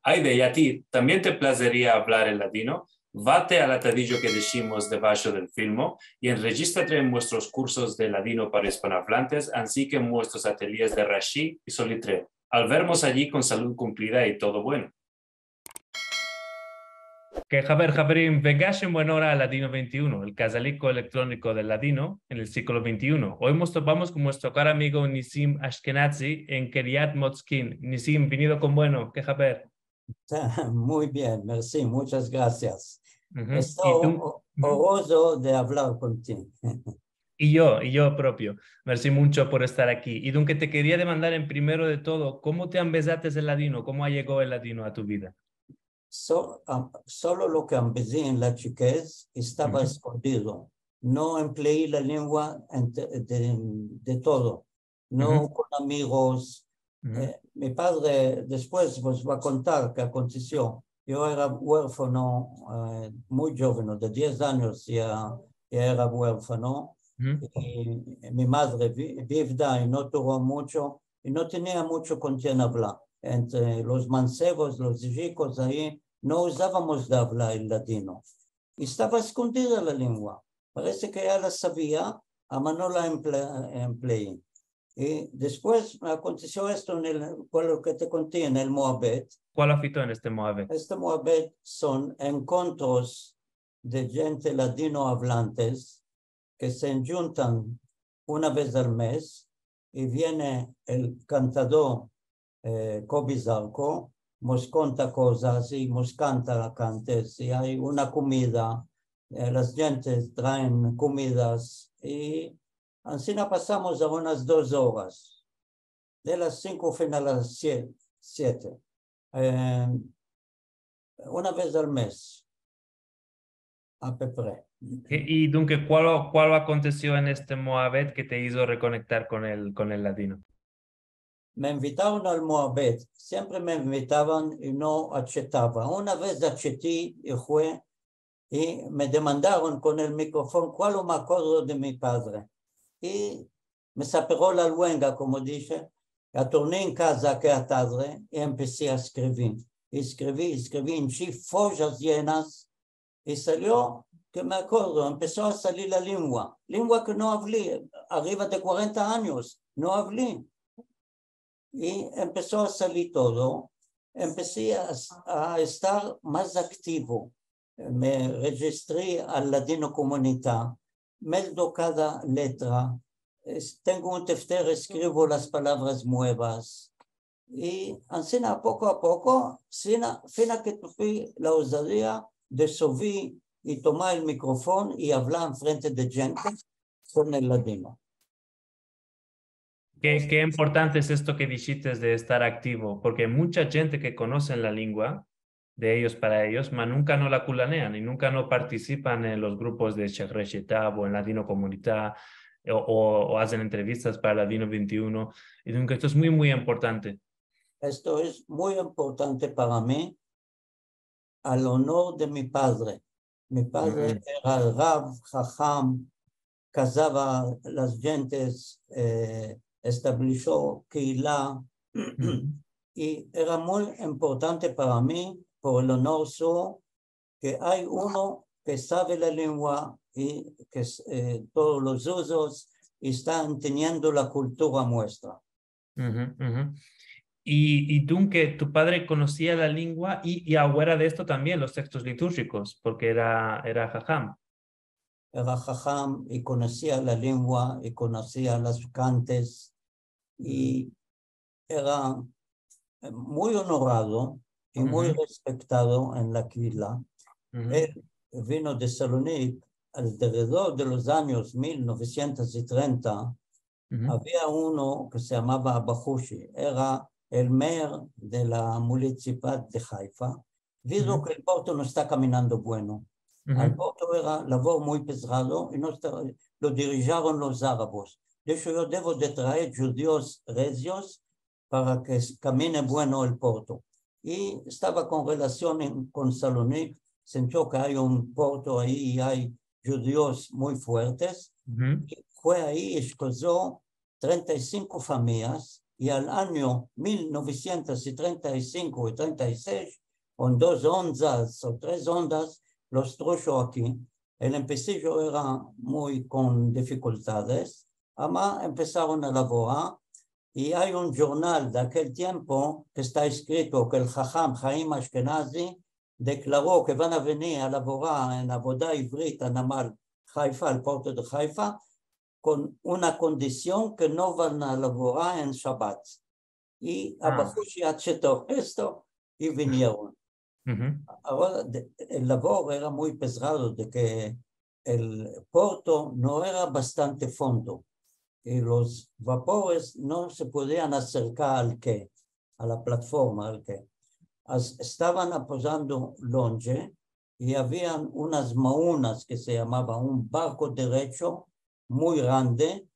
Aide, y a ti, ¿también te placería hablar el ladino? Vate al atadillo que decimos debajo del filmo y enregístrate en nuestros cursos de ladino para hispanohablantes, así que en nuestros ateliers de Rashi y Solitre. Al vernos allí con salud cumplida y todo bueno. Que Javerim, vengas en buena hora al Ladino 21, el casalico electrónico del Ladino en el siglo XXI. Hoy nos topamos con nuestro caro amigo Nisim Ashkenazi en Kiryat Motzkin. Nisim, venido con bueno, que Javer. Muy bien, merci, muchas gracias. ¿Y tú? Estoy honroso de hablar contigo. Y yo propio. Merci mucho por estar aquí. Y Dunque te quería demandar en primero de todo, ¿cómo te empezaste el ladino? ¿Cómo llegó el ladino a tu vida? Solo lo que empecé en la chiquez estaba escondido. No empleé la lengua de todo, no con amigos. Mi padre después os va a contar qué aconteció. Yo era huérfano muy joven, de 10 años ya era huérfano. Y mi madre viuda y no tuvo mucho, y no tenía mucho con quien hablar. Entre los mancebos, los chicos ahí, no usábamos de hablar el latino. Estaba escondida la lengua. Parece que ya la sabía, pero no la empleé. Y después aconteció esto con lo que te conté en el Moabet. ¿Cuál afito en este Moabet? Este Moabet son encuentros de gente latino hablantes que se juntan una vez al mes y viene el cantador Kobi Zarko, nos cuenta cosas y nos canta cantes y hay una comida, las gentes traen comidas y así pasamos a unas 2 horas, de las 5 a las 7, una vez al mes, a Pepre. Y Dunque, ¿cuál aconteció en este Moabet que te hizo reconectar con el latino? Me invitaron al Moabet, siempre me invitaban y no aceptaba. Una vez acepté y fue y me demandaron con el micrófono cuál me acuerdo de mi padre. Y me saperó la luenga, como dice, torné en casa que a tarde y empecé a escribir. Escribí en follas llenas y salió que me acuerdo, empezó a salir la lengua que no hablé, arriba de 40 años, no hablé. Y empezó a salir todo. Empecé a estar más activo. Me registré al Ladino Comunidad, meldo cada letra, tengo un tefter, escribo las palabras nuevas. Y así a poco, fina que tuve la osadía de subir y tomar el micrófono y hablar en frente de gente con el ladino. Qué importante es esto que dijiste de estar activo, porque mucha gente que conoce la lengua de ellos para ellos, mas nunca no la culanean y nunca no participan en los grupos de Sheikh Reshetab o en Ladino Comunidad o hacen entrevistas para Ladino 21. Y entonces esto es muy, muy importante. Esto es muy importante para mí, al honor de mi padre. Mi padre era el Rav, Jajam, casaba las gentes, estableció Keilah, y era muy importante para mí, por el honor suyo, que hay uno que sabe la lengua y que todos los usos están teniendo la cultura nuestra. Y tú, que tu padre conocía la lengua y ahora de esto también los textos litúrgicos, porque era jajam. Era jajam y conocía la lengua y conocía las cantes y era muy honorado y muy respetado en la Keilah. Él vino de Salonic alrededor de los años 1930. Había uno que se llamaba Abahushi, era el mayor de la municipalidad de Haifa. Visto que el puerto no está caminando bueno. Al puerto era labor muy pesado y lo dirigieron los árabes. De hecho, yo debo de traer judíos regios para que camine bueno el puerto. Y estaba con relación con Salonic, sintió que hay un puerto ahí y hay judíos muy fuertes. Y fue ahí y escogió 35 familias y al año 1935 y 36, con 2 ondas o 3 ondas, los trucho aquí. El empecillo era muy con dificultades, ama empezaron a elaborar, y hay un jornal de aquel tiempo que está escrito que el Jajam Chaim Ashkenazi declaró que van a venir a elaborar en Avodah Ivrit a Namal Haifa, al puerto de Haifa, con una condición que no van a elaborar en Shabbat. Y Abajushi aceptó esto y vinieron. Ahora, el labor era muy pesado, de que el puerto no era bastante fondo y los vapores no se podían acercar al quay, a la plataforma al quay. Estaban aposando longe y habían unas maunas que se llamaban un barco derecho muy grande.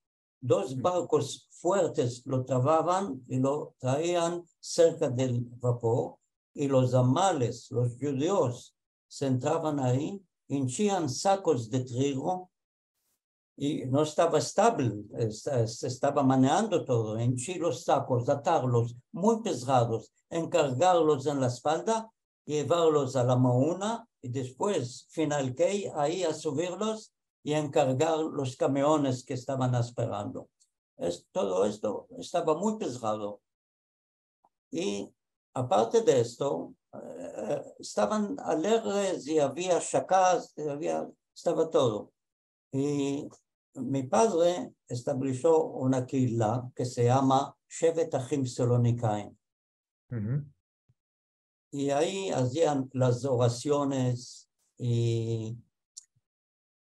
2 barcos fuertes lo trababan y lo traían cerca del vapor, y los amales, los judíos, se entraban ahí, hinchían sacos de trigo y no estaba estable, se estaba manejando todo, hinchir los sacos, atarlos muy pesados, encargarlos en la espalda, llevarlos a la mauna y después, final que ahí a subirlos y encargar los camiones que estaban esperando. Todo esto estaba muy pesado. Y aparte de esto, estaban alegres y había chacas, estaba todo. Y mi padre estableció una quila que se llama Shevet Achim Salonikaim. Y ahí hacían las oraciones, y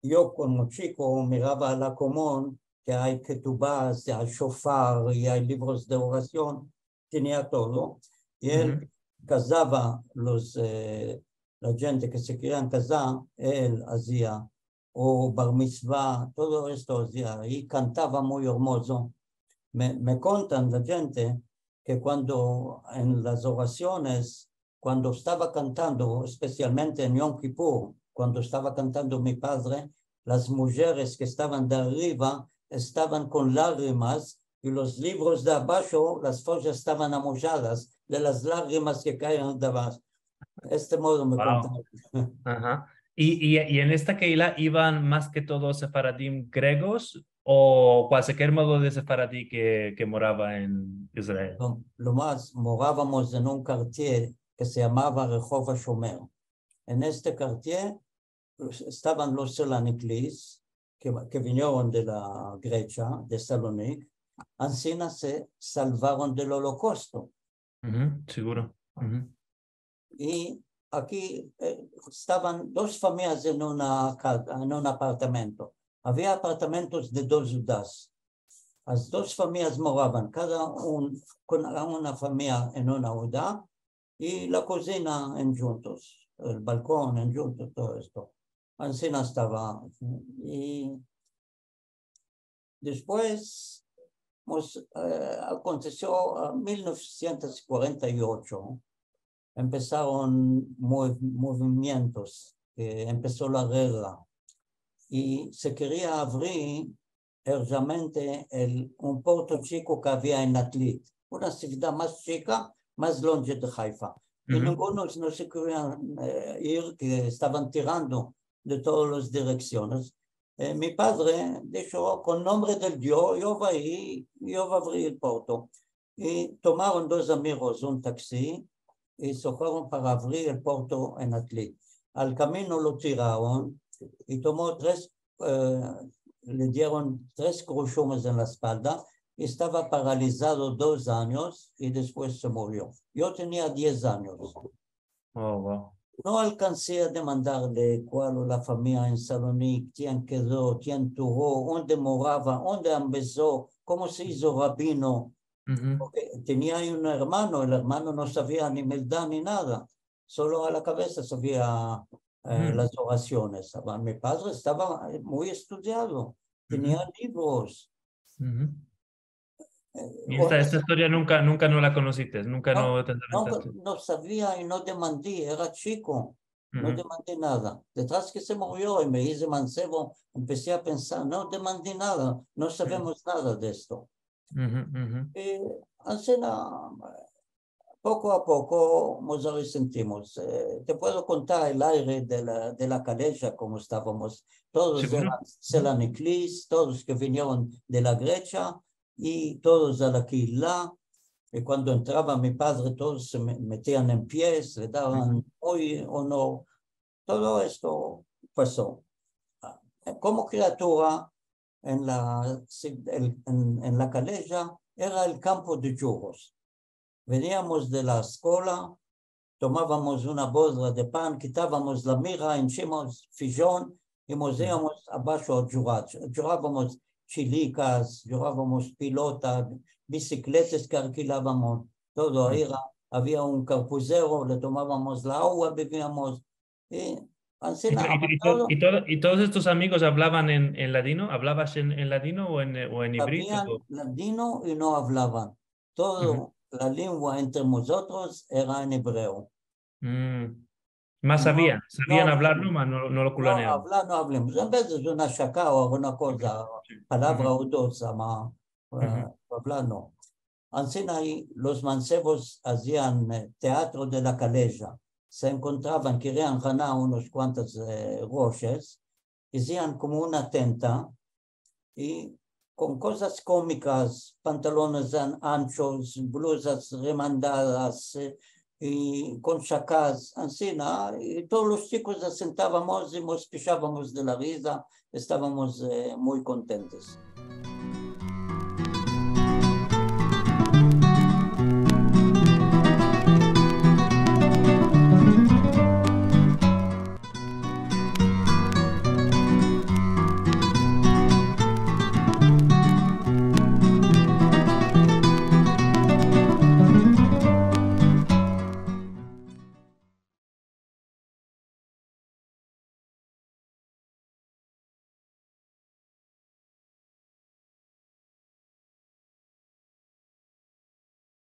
yo como chico miraba a la común que hay ketubas, hay shofar y hay libros de oración, tenía todo. Y él casaba la gente que se querían casar, él hacía, o bar mitzvah, todo esto hacía, y cantaba muy hermoso. Me contan la gente que cuando en las oraciones, cuando estaba cantando, especialmente en Yom Kippur, cuando estaba cantando mi padre, las mujeres que estaban de arriba estaban con lágrimas, y los libros de abajo, las follas estaban amolladas de las lágrimas que caían de abajo. De este modo me contaron. Ajá. ¿Y en esta Keila iban más que todos sefaradim griegos o cualquier modo de sefaradí que moraba en Israel? Lo más, morábamos en un quartier que se llamaba Rehov HaShomer. En este quartier estaban los Selaniklis, que vinieron de la Grecia, de Salonic. Así se salvaron del holocausto. Seguro. Y aquí estaban 2 familias en un apartamento. Había apartamentos de 2 ciudades. Las 2 familias moraban, con una familia en una ciudad, y la cocina en juntos, el balcón en juntos, todo esto. Así estaba. Y después aconteció en 1948, empezaron movimientos, empezó la guerra, y se quería abrir urgentemente un puerto chico que había en Atlit, una ciudad más chica, más longe de Haifa. Y ninguno no se querían ir, que estaban tirando de todas las direcciones. Mi padre dijo, con nombre del Dios, yo voy a abrir el puerto. Y tomaron 2 amigos un taxi y se fueron para abrir el puerto en Atlit. Al camino lo tiraron y tomó 3, le dieron 3 cruchones en la espalda. Estaba paralizado 2 años y después se murió. Yo tenía 10 años. Oh, wow. No alcancé a demandarle cuál la familia en Salonic, quién quedó, quién tuvo, dónde moraba, dónde empezó, cómo se hizo rabino. Porque tenía un hermano, el hermano no sabía ni Meldá ni nada, solo a la cabeza sabía las oraciones. Mi padre estaba muy estudiado, tenía libros. Y esta historia nunca no la conociste, nunca no te entrevistaste. No sabía y no demandé, era chico, no demandé nada. Detrás que se murió y me hice mancebo, empecé a pensar, no demandé nada, no sabemos nada de esto. Y así, poco a poco nos resentimos. Te puedo contar el aire de la Calella, como estábamos. Todos ¿Seguro? eran Selaniklis, todos que vinieron de la Grecia y todos a la Quilá. Y cuando entraba mi padre, todos se metían en pies, le daban muy honor. Todo esto pasó. Como criatura, en la Calella era el campo de churros. Veníamos de la escuela, tomábamos una bolsa de pan, quitábamos la mira, hinchíamos fijón y nos íbamos abajo a jugar. Jugábamos chilicas, jugábamos pilota, bicicletas que alquilábamos, todo era. Había un carpuzero, le tomábamos la agua, bebíamos. Y así todo. ¿Y todos estos amigos hablaban en ladino? ¿Hablabas en ladino o en híbrido? Sabían ladino y no hablaban. Todo la lengua entre nosotros era en hebreo. Más sabían No, hablarlo, mas no lo culaneaban. no hablemos. A veces una chacao, alguna cosa, palabra o dos, hablar no. Así ahí los mancebos hacían teatro de la Calella. Se encontraban, querían ganar unos cuantos roches, hacían como una tenta y con cosas cómicas, pantalones anchos, blusas remandadas y con chacas, así, ¿no? Y todos los chicos nos sentábamos y nos pichábamos de la risa, estábamos muy contentos.